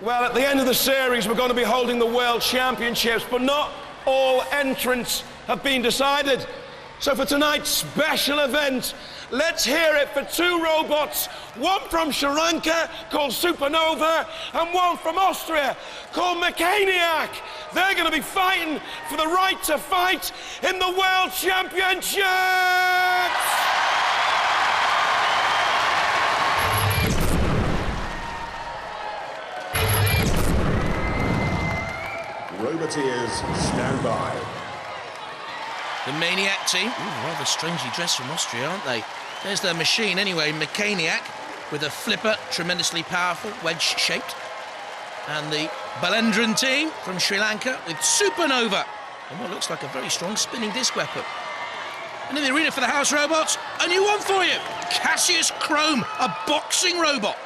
Well, at the end of the series, we're going to be holding the World Championships, but not all entrants have been decided. So for tonight's special event, let's hear it for two robots, one from Sri Lanka called Supernova and one from Austria called Mechaniac. They're going to be fighting for the right to fight in the World Championships! Roboteers, stand by. The Maniac team, rather strangely dressed from Austria, aren't they? There's their machine anyway, Mechaniac, with a flipper, tremendously powerful, wedge-shaped. And the Balendran team from Sri Lanka with Supernova, and what looks like a very strong spinning disc weapon. And in the arena for the house robots, a new one for you. Cassius Chrome, a boxing robot.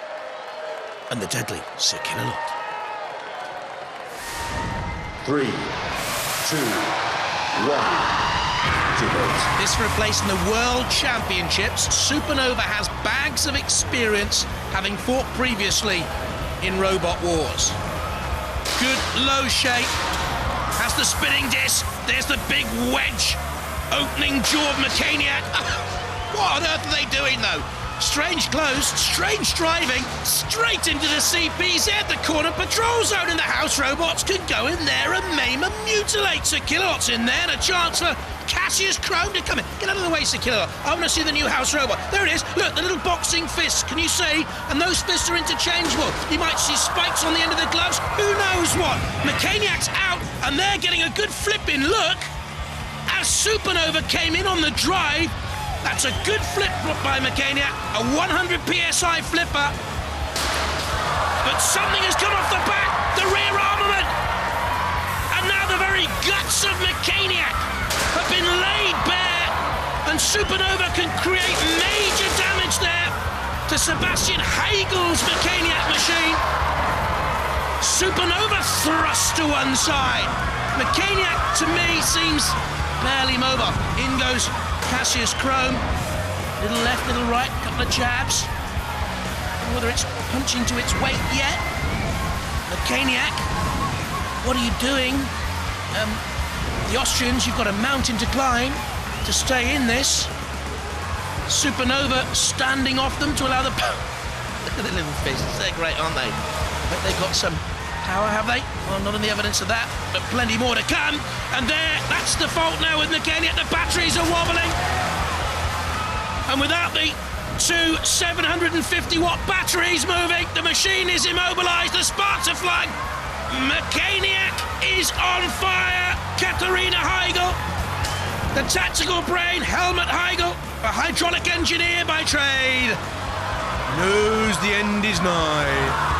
And the deadly Sir Killalot. 3, 2, 1. This for a place in the World Championships. Supernova has bags of experience, having fought previously in Robot Wars. Good low shape, has the spinning disc, there's the big wedge, opening jaw of Mechaniac. What on earth are they doing though? Strange clothes, strange driving, straight into the CPZ, the corner patrol zone, and the house robots can go in there and maim and mutilate. Sir Killalot's in there, and a chance for Cassius Chrome to come in. Get out of the way, Sir Killalot. I want to see the new house robot. There it is. Look, the little boxing fists. Can you see? And those fists are interchangeable. You might see spikes on the end of the gloves. Who knows what? Mechaniac's out, and they're getting a good flipping look as Supernova came in on the drive. That's a good flip by Mechaniac, a 100 PSI flipper. But something has come off the back, the rear armament. And now the very guts of Mechaniac have been laid bare, and Supernova can create major damage there to Sebastian Hagel's Mechaniac machine. Supernova thrust to one side. Mechaniac, to me, seems barely mobile. In goes Cassius Chrome. Little left, little right, couple of jabs. Whether it's punching to its weight yet. Mechaniac, what are you doing? The Austrians, you've got a mountain to climb to stay in this. Supernova standing off them to allow the... Look at the little fists, they're great, aren't they? But they've got some power, have they? Well, not any evidence of that, but plenty more to come. And there, that's the fault now with Mechaniac. The batteries are wobbling. And without the two 750-watt batteries moving, the machine is immobilized. The sparks are flying. Mechaniac is on fire. Katharina Heigl, the tactical brain, Helmut Heigl, a hydraulic engineer by trade, knows the end is nigh.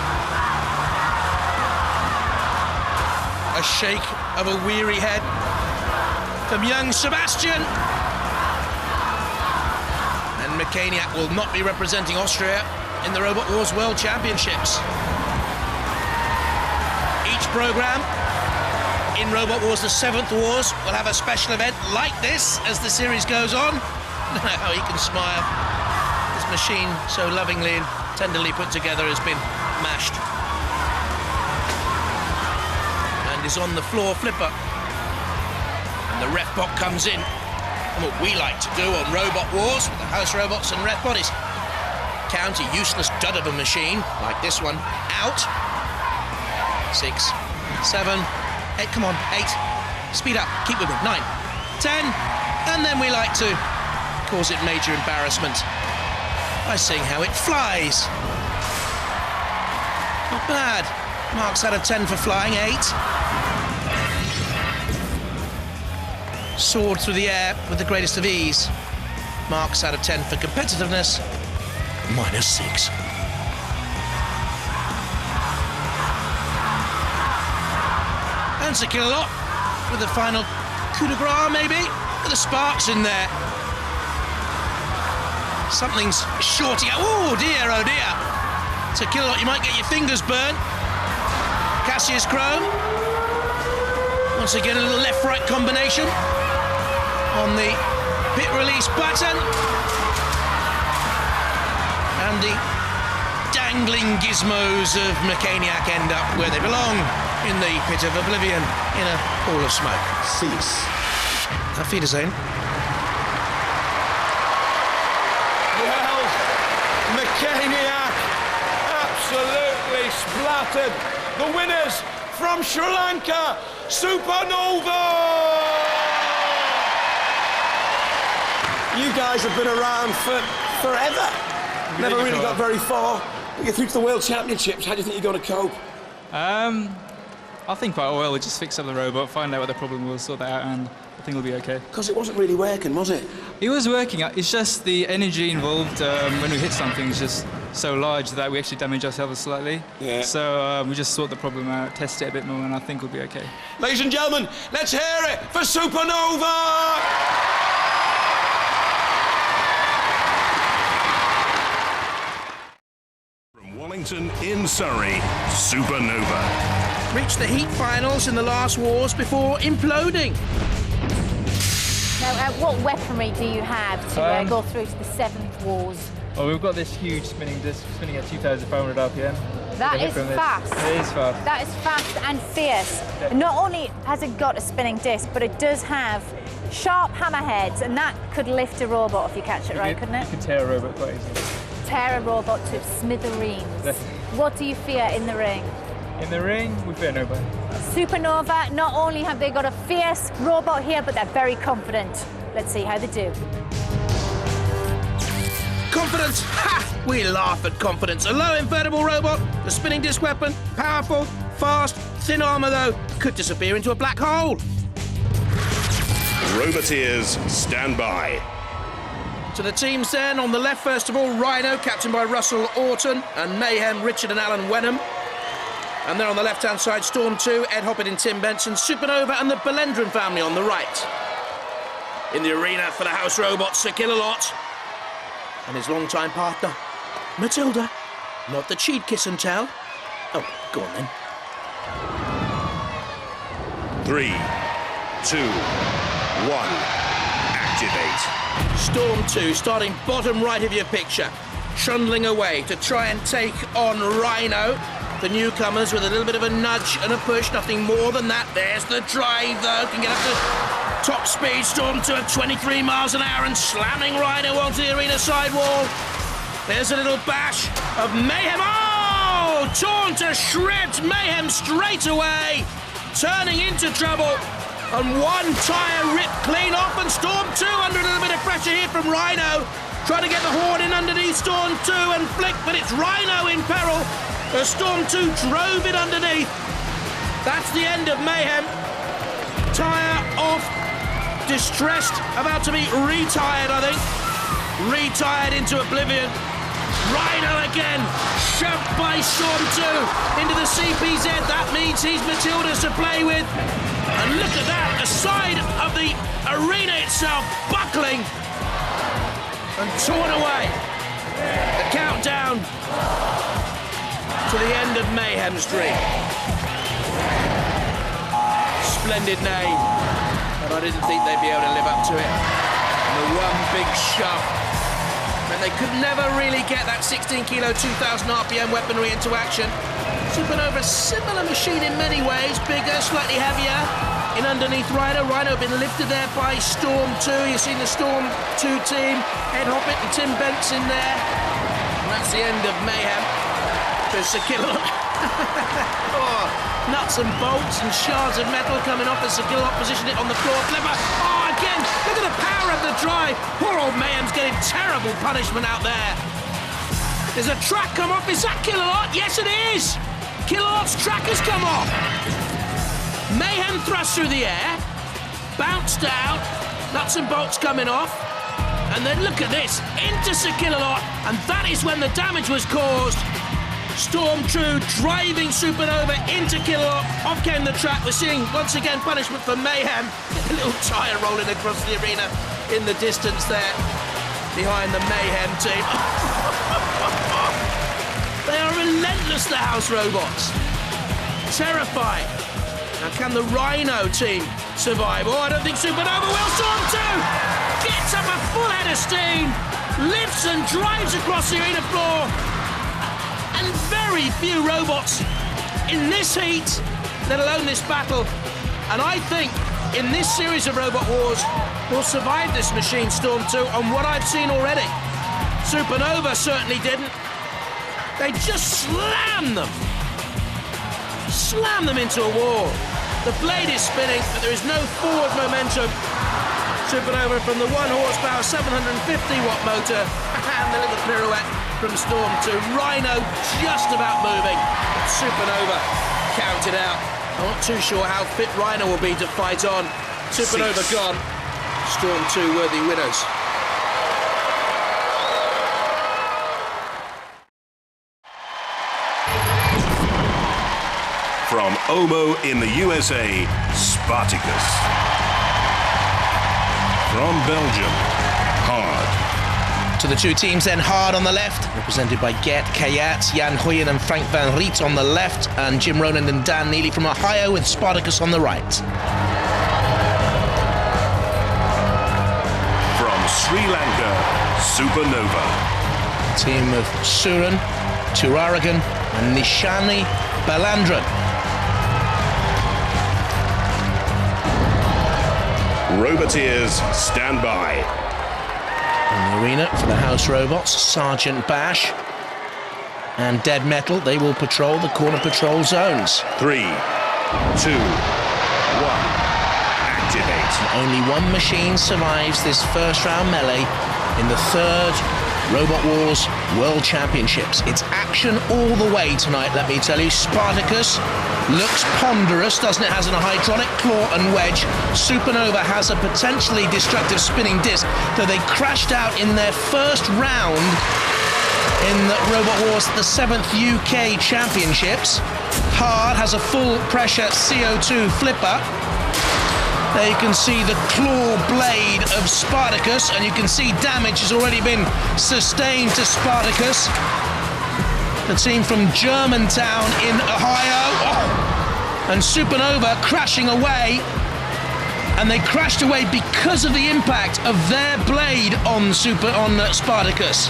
A shake of a weary head from young Sebastian. And Mechaniac will not be representing Austria in the Robot Wars World Championships. Each programme in Robot Wars, the 7th Wars, will have a special event like this as the series goes on. How he can smile. This machine, so lovingly and tenderly put together, has been mashed. Is on the floor flipper, and the ref bot comes in, and what we like to do on Robot Wars with the house robots and ref bodies, count a useless dud of a machine like this one out. 6, 7, 8, come on, 8, speed up, keep with me, 9, 10, and then we like to cause it major embarrassment by seeing how it flies. Not bad. Marks out of 10 for flying, 8. Soared through the air with the greatest of ease. Marks out of 10 for competitiveness, -6. And Sir Killalot with the final coup de grace, maybe, with the sparks in there. Something's shorty. Oh dear, oh dear. Sir Killalot, you might get your fingers burnt. Cassius Chrome. Once again, a little left-right combination on the pit release button. And the dangling gizmos of Mechaniac end up where they belong, in the pit of oblivion, in a pool of smoke. Cease. Auf Wiedersehen. Well, Mechaniac absolutely splattered. The winners from Sri Lanka, Supernova! You guys have been around for forever. Never really got very far. You through to the World Championships. How do you think you're going to cope? I think quite well. We'll just fix up the robot, find out what the problem was, sort that out, and I think it'll be okay. Because it wasn't really working, was it? It was working. It's just the energy involved when we hit something is just so large that we actually damage ourselves slightly. Yeah. So we just sort the problem out, test it a bit more, and I think we'll be okay. Ladies and gentlemen, let's hear it for Supernova! Wellington in Surrey, Supernova. Reached the heat finals in the last wars before imploding. Now, what weaponry do you have to go through to the 7th wars? Oh, we've got this huge spinning disc, spinning at 2,500 RPM. That is fast. It is fast. That is fast and fierce. Yeah. Not only has it got a spinning disc, but it does have sharp hammerheads, and that could lift a robot if you catch it right, couldn't it? You could tear a robot quite easily. Tear a robot to smithereens. Definitely. What do you fear in the ring? In the ring, we fear nobody. Supernova, not only have they got a fierce robot here, but they're very confident. Let's see how they do. Confidence? Ha! We laugh at confidence. A low invertible robot, the spinning disc weapon, powerful, fast, thin armour though, could disappear into a black hole. Roboteers, stand by. To the teams then, on the left first of all, Rhino, captained by Russell Orton, and Mayhem, Richard and Alan Wenham. And then on the left-hand side, Storm 2, Ed Hoppett and Tim Benson, Supernova and the Belendron family on the right. In the arena for the house robot, Sir Killalot, and his long-time partner, Matilda. Not the cheat kiss and tell. Oh, go on then. 3, 2, 1, activate. Storm 2, starting bottom right of your picture, trundling away to try and take on Rhino. The newcomers with a little bit of a nudge and a push, nothing more than that. There's the drive, though, can get up to top speed. Storm 2 at 23 miles an hour and slamming Rhino onto the arena sidewall. There's a little bash of Mayhem. Oh! Torn to shreds, Mayhem straight away, turning into trouble. And one tyre ripped clean off, and Storm 2 under a little bit of pressure here from Rhino. Trying to get the horn in underneath Storm 2 and flick, but it's Rhino in peril. The Storm 2 drove it underneath. That's the end of Mayhem. Tyre off, distressed, about to be retired, I think. Retired into oblivion. Rhino again, shoved by Storm 2 into the CPZ. That means he's Matilda's to play with. And look at that, the side of the arena itself buckling and torn away. The countdown to the end of Mayhem's dream. Splendid name, but I didn't think they'd be able to live up to it. And the one big shove. And they could never really get that 16 kilo, 2,000 RPM weaponry into action. Supernova, a similar machine in many ways, bigger, slightly heavier. In underneath Rhino. Rhino been lifted there by Storm 2. You've seen the Storm 2 team. Ed Hoppett and Tim Benson there. And that's the end of Mayhem. There's Sir Killalot. Oh, nuts and bolts and shards of metal coming off as Sir Killalot positioned it on the floor. Flipper. Oh, again, look at the power of the drive. Poor old Mayhem's getting terrible punishment out there. There's a track come off. Is that Killalot? Yes, it is. Killalot's track has come off. Mayhem thrust through the air, bounced out, nuts and bolts coming off, and then look at this, into Sir Killalot, and that is when the damage was caused. Storm 2 driving Supernova into Killalot, off came the track. We're seeing, once again, punishment for Mayhem. A little tyre rolling across the arena in the distance there, behind the Mayhem team. They are relentless, the house robots. Terrifying. Now, can the Rhino team survive? Oh, I don't think Supernova will. Storm 2 gets up a full head of steam, lifts and drives across the arena floor, and very few robots in this heat, let alone this battle. And I think in this series of Robot Wars, we'll survive this Machine Storm 2 on what I've seen already. Supernova certainly didn't. They just slammed them. Slam them into a wall. The blade is spinning, but there is no forward momentum. Supernova from the 1 horsepower, 750-watt motor, and the little pirouette from Storm 2. Rhino just about moving. Supernova counted out. I'm not too sure how fit Rhino will be to fight on. Supernova gone. Storm 2 worthy winners. From Omo in the USA, Spartacus. From Belgium, Hard. To the two teams then, Hard on the left, represented by Gert Kayat, Jan Hoyen and Frank van Riet on the left, and Jim Ronan and Dan Neely from Ohio with Spartacus on the right. From Sri Lanka, Supernova. Team of Suran, Turaragan and Nishani Balandran. Roboteers, stand by. In the arena for the House Robots, Sergeant Bash and Dead Metal, they will patrol the corner patrol zones. 3, 2, 1, activate. Only one machine survives this first round melee in the third Robot Wars World Championships. It's action all the way tonight, let me tell you. Spartacus looks ponderous, doesn't it? Has an hydraulic claw and wedge. Supernova has a potentially destructive spinning disc, though they crashed out in their first round in the Robot Wars, the 7th UK Championships. Hard has a full pressure CO2 flipper. There you can see the claw blade of Spartacus, and you can see damage has already been sustained to Spartacus. The team from Germantown in Ohio. And Supernova crashing away. And they crashed away because of the impact of their blade on Spartacus.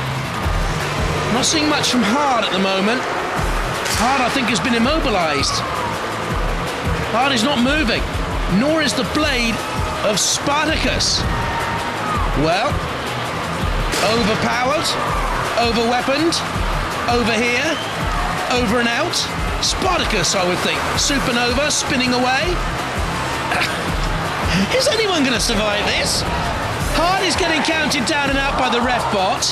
Not seeing much from Hard at the moment. Hard, I think, has been immobilized. Hard is not moving, nor is the blade of Spartacus. Well, overpowered, overweaponed, over here, over and out. Spartacus, I would think. Supernova spinning away. Is anyone going to survive this? Hard is getting counted down and out by the ref bot.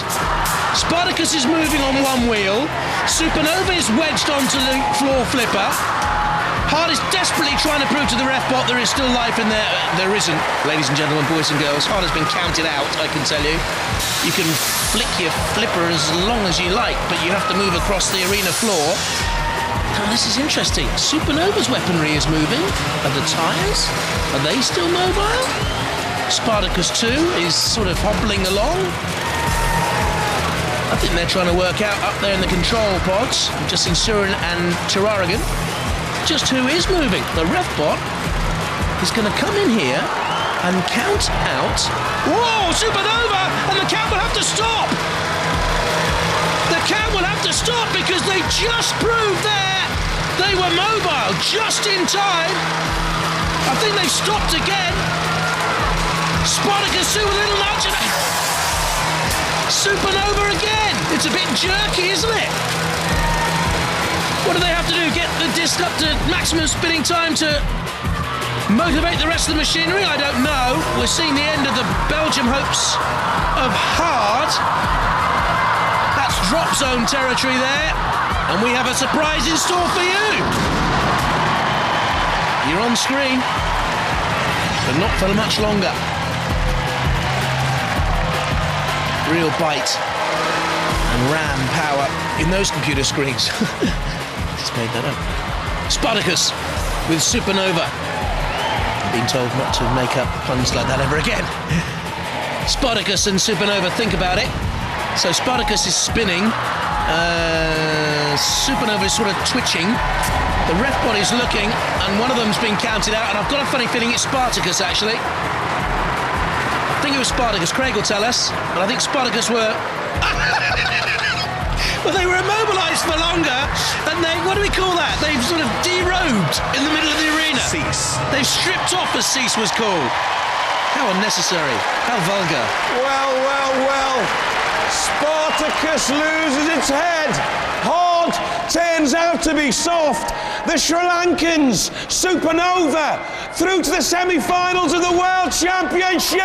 Spartacus is moving on one wheel. Supernova is wedged onto the floor flipper. Hard is desperately trying to prove to the ref bot there is still life in there. There isn't, ladies and gentlemen, boys and girls. Hard has been counted out, I can tell you. You can flick your flipper as long as you like, but you have to move across the arena floor. Now, this is interesting. Supernova's weaponry is moving. Are the tyres? Are they still mobile? Spartacus 2 is sort of hobbling along. I think they're trying to work out up there in the control pods, just in Surin and Turaragan, just who is moving. The ref bot is going to come in here and count out. Whoa, Supernova! And the count will have to stop! The count will have to stop because they just proved there they were mobile just in time. I think they've stopped again. Spartacus do a little nudge and Supernova again. It's a bit jerky, isn't it? What do they have to do? Get the disc up to maximum spinning time to motivate the rest of the machinery? I don't know. We're seeing the end of the Belgium hopes of Hard. That's drop zone territory there. And we have a surprise in store for you. You're on screen, but not for much longer. Real bite and ram power in those computer screens. Just made that up. Spartacus with Supernova. I've been told not to make up puns like that ever again. Spartacus and Supernova, think about it. So Spartacus is spinning. Supernova is sort of twitching. The ref bot is looking, and one of them's been counted out, and I've got a funny feeling it's Spartacus, actually. I think it was Spartacus. Craig will tell us, but I think Spartacus were But they were immobilised for longer, and they, what do we call that? They've sort of derobed in the middle of the arena. Cease. They've stripped off, as cease was called. How unnecessary. How vulgar. Well, well, well. Spartacus loses its head. Hard turns out to be soft. The Sri Lankans, Supernova, through to the semi-finals of the World Championship.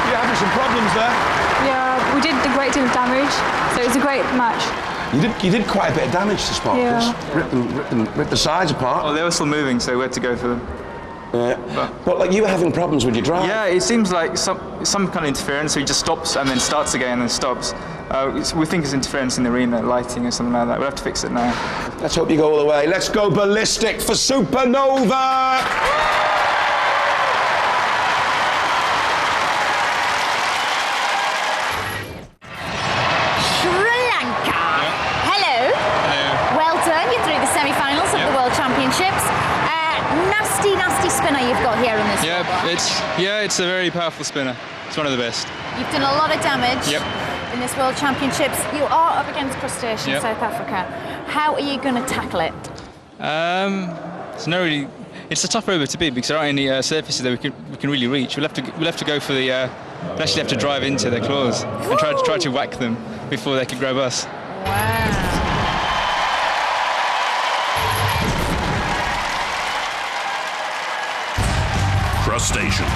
You're having some problems there. Yeah, we did a great deal of damage, so it was a great match. You did quite a bit of damage to Spartacus. Yeah. Ripped the sides apart. Well, they were still moving, so we had to go for them. But like you were having problems with your drive. Yeah, it seems like some kind of interference, so he just stops and then starts again and then stops. We think it's interference in the arena, lighting or something like that. We'll have to fix it now. Let's hope you go all the way. Let's go ballistic for Supernova! Sri Lanka. Hello. Well done. You're through the semi-finals of the World Championships. Nasty, nasty spinner you've got here on this. It's a very powerful spinner. It's one of the best. You've done a lot of damage Yep. in this World Championships. You are up against Crushtacean, Yep. South Africa. How are you going to tackle it? It's a tough robot to beat because there aren't any surfaces that we can really reach. We'll have to go for the. We'll actually have to drive into their claws and try to whack them before they can grab us. Wow. Crushtacean.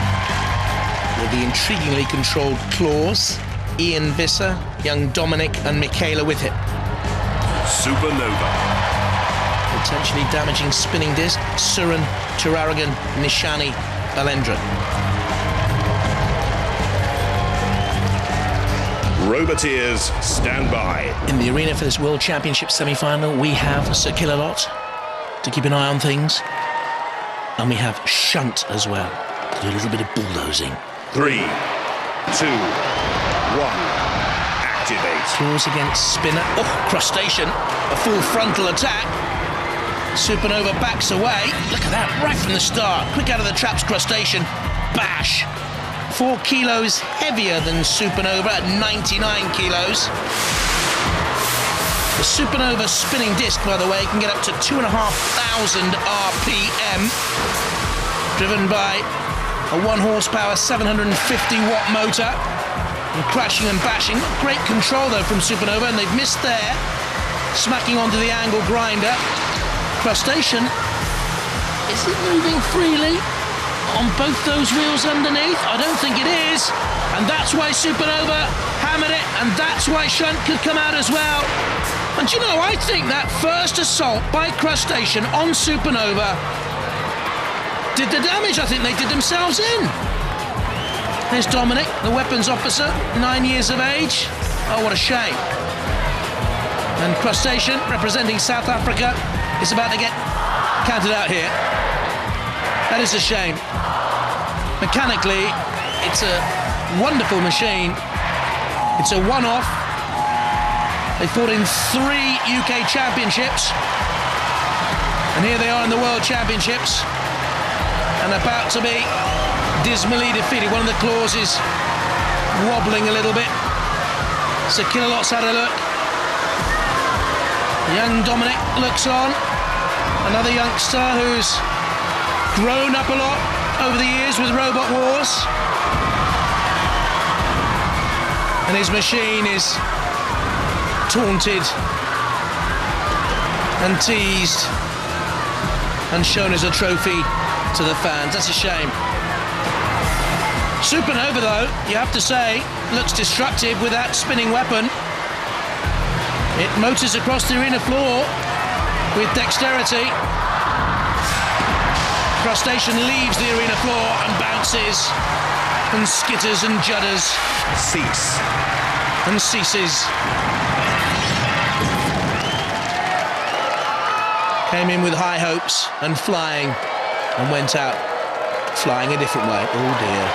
With the intriguingly controlled claws, Ian Visser, young Dominic and Michaela with it. Supernova. Potentially damaging spinning disc, Suran, Turaragan, Nishani, Balendra. Roboteers, stand by. In the arena for this World Championship semi-final, we have Sir Killalot to keep an eye on things. And we have Shunt as well, to do a little bit of bulldozing. 3, 2, 1. Activate. Claws against spinner. Oh, Crushtacean, a full frontal attack. Supernova backs away. Look at that, right from the start. Quick out of the traps, Crushtacean. Bash. 4 kilos heavier than Supernova at 99 kilos. The Supernova spinning disc, by the way, can get up to 2,500 RPM. Driven by a 1 horsepower, 750 watt motor. And crashing and bashing. Great control, though, from Supernova, and they've missed there. Smacking onto the angle grinder. Crushtacean, is it moving freely on both those wheels underneath? I don't think it is. And that's why Supernova hammered it, and that's why Shunt could come out as well. And you know, I think that first assault by Crushtacean on Supernova did the damage I think they did themselves in. There's Dominic, the weapons officer, 9 years of age. Oh, what a shame. And Crushtacean, representing South Africa, is about to get counted out here. That is a shame. Mechanically, it's a wonderful machine. It's a one-off. They fought in 3 UK championships. And here they are in the World Championships. And about to be dismally defeated. One of the claws is wobbling a little bit. So Killalot's had a look. Young Dominic looks on. Another youngster who's grown up a lot over the years with Robot Wars. And his machine is taunted and teased and shown as a trophy to the fans. That's a shame. Supernova, though, you have to say, looks destructive with that spinning weapon. It motors across the arena floor with dexterity. Crushtacean leaves the arena floor and bounces and skitters and judders. Cease. And ceases. Came in with high hopes and flying and went out flying a different way. Oh dear.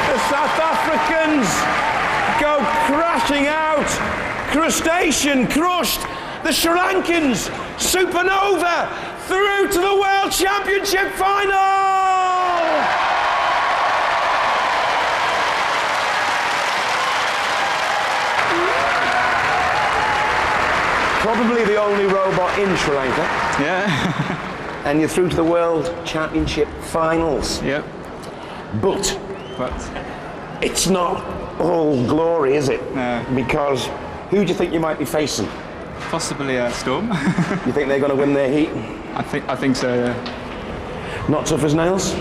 The South Africans go crashing out. Crushtacean crushed the Sri Lankans. Supernova through to the World Championship final! Probably the only robot in Sri Lanka. Yeah. And you're through to the World Championship finals. Yep. But But it's not all glory, is it? No. Because who do you think you might be facing? possibly a Storm. You think they're going to win their heat? I think so. Yeah. Not tough as nails?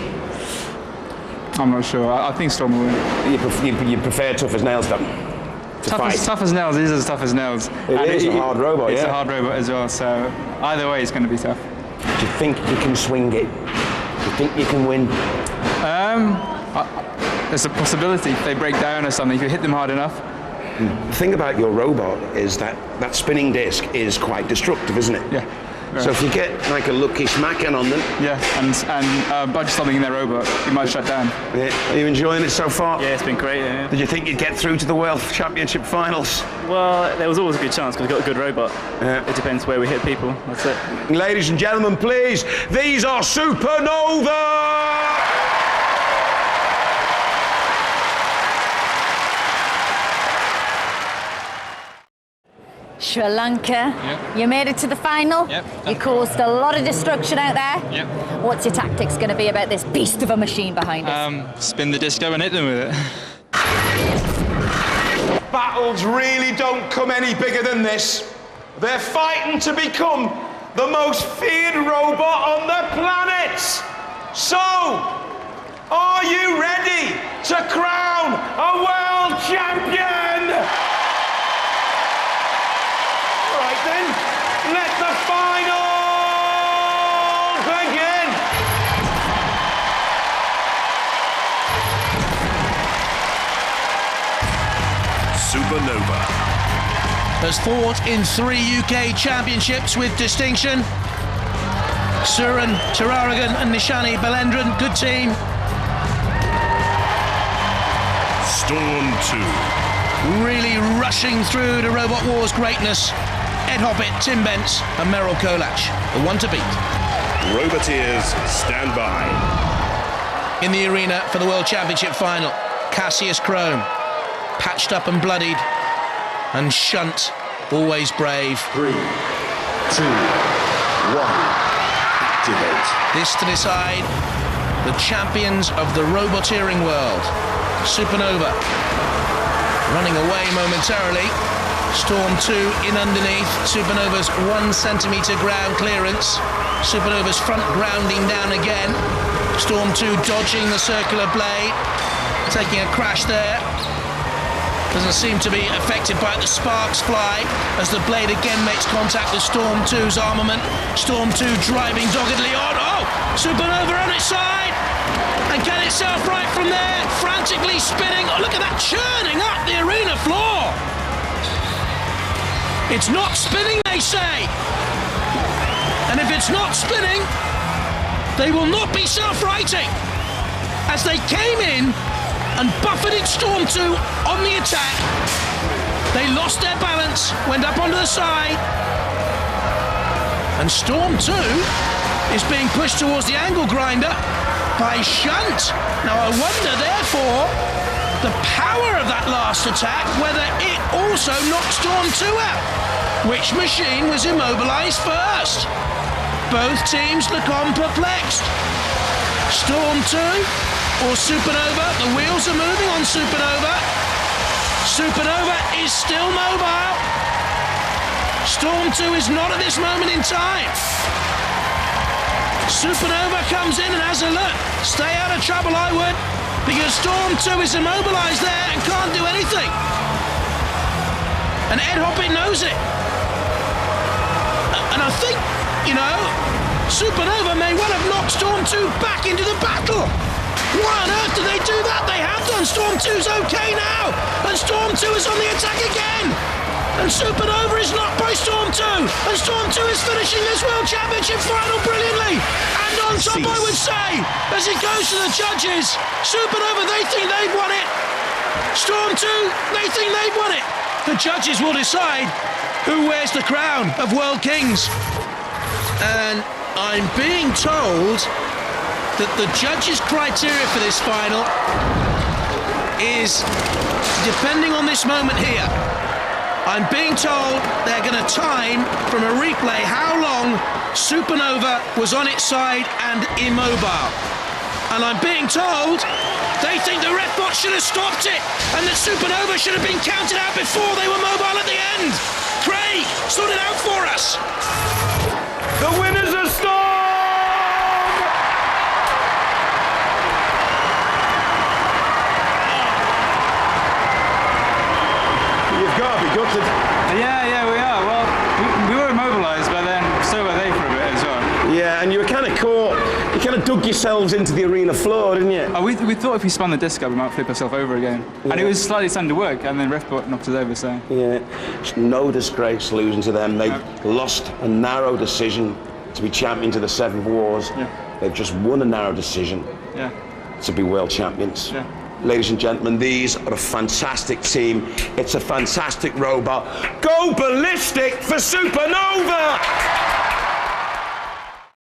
I'm not sure. I think Storm will win. You prefer tough as nails, then? Tough as nails is as tough as nails. It is a hard robot, It's yeah. a hard robot as well, so either way it's going to be tough. Do you think you can swing it? Do you think you can win? There's a possibility if they break down or something, if you hit them hard enough. The thing about your robot is that that spinning disc is quite destructive, isn't it? Yeah. So if you get like a lucky smacking on them... Yeah, and budge something in their robot, it might shut down. Yeah. Are you enjoying it so far? Yeah, it's been great. Yeah. Did you think you'd get through to the World Championship finals? Well, there was always a good chance because we've got a good robot. Yeah. It depends where we hit people. That's it. Ladies and gentlemen, please, these are Supernova! Sri Lanka, Yep. you made it to the final. Yep. You caused a lot of destruction out there. Yep. What's your tactics going to be about this beast of a machine behind us? Spin the disco and hit them with it. Battles really don't come any bigger than this. They're fighting to become the most feared robot on the planet. So, are you ready to crown a world champion? Right then, let the final begin. Supernova. Has fought in 3 UK championships with distinction. Suren, Tiraragan and Nishani Balendran, good team. Storm 2. Really rushing through to Robot Wars greatness. Ed Hoppit, Tim Bence and Meryl Kolach, the one to beat. Roboteers, stand by. In the arena for the World Championship final, Cassius Chrome, patched up and bloodied, and Shunt, always brave. 3, 2, 1. Activate. This to decide the champions of the roboteering world. Supernova running away momentarily. Storm 2 in underneath. Supernova's 1 centimetre ground clearance. Supernova's front grounding down again. Storm 2 dodging the circular blade, taking a crash there. Doesn't seem to be affected by the sparks fly as the blade again makes contact with Storm 2's armament. Storm 2 driving doggedly on. Oh! Supernova on its side! And get itself right from there, frantically spinning. Oh, look at that, churning up the arena floor! It's not spinning, they say! And if it's not spinning, they will not be self-righting! As they came in and buffeted Storm 2 on the attack, they lost their balance, went up onto the side, and Storm 2 is being pushed towards the angle grinder by Shunt. Now I wonder, therefore, the power of that last attack, whether it also knocked Storm 2 out. Which machine was immobilized first? Both teams look on perplexed. Storm 2 or Supernova? The wheels are moving on Supernova. Supernova is still mobile. Storm 2 is not at this moment in time. Supernova comes in and has a look. Stay out of trouble, I would, because Storm 2 is immobilized there and can't do anything. And Ed Hoppit knows it. And I think, Supernova may well have knocked Storm 2 back into the battle. Why on earth did they do that? They have done. Storm 2's okay now. And Storm 2 is on the attack again. And Supernova is knocked by Storm 2. And Storm 2 is finishing this World Championship final brilliantly. And on top, I would say, as it goes to the judges, Supernova, they think they've won it. Storm 2, they think they've won it. the judges will decide who wears the crown of World Kings. And I'm being told that the judges' criteria for this final is, depending on this moment here, I'm being told they're going to time from a replay how long Supernova was on its side and immobile. And I'm being told they think the ref bot should have stopped it and that Supernova should have been counted out before they were mobile at the end. Craig, sort it out for us. The winners are Storm! You've got to be gutted. Yeah, we are. Well, we were immobilised, but then so were they for a bit as well. Yeah, and you were kind of caught. You kind of dug yourselves into the arena floor, didn't you? Oh, we thought if we spun the disc up, we might flip ourselves over again. Yeah. And it was slightly starting to work, and then ref bot knocked us over, so... Yeah, it's no disgrace losing to them. They lost a narrow decision to be champions of the Seven Wars. Yeah. They've just won a narrow decision to be world champions. Yeah. Ladies and gentlemen, these are a fantastic team. It's a fantastic robot. Go ballistic for Supernova!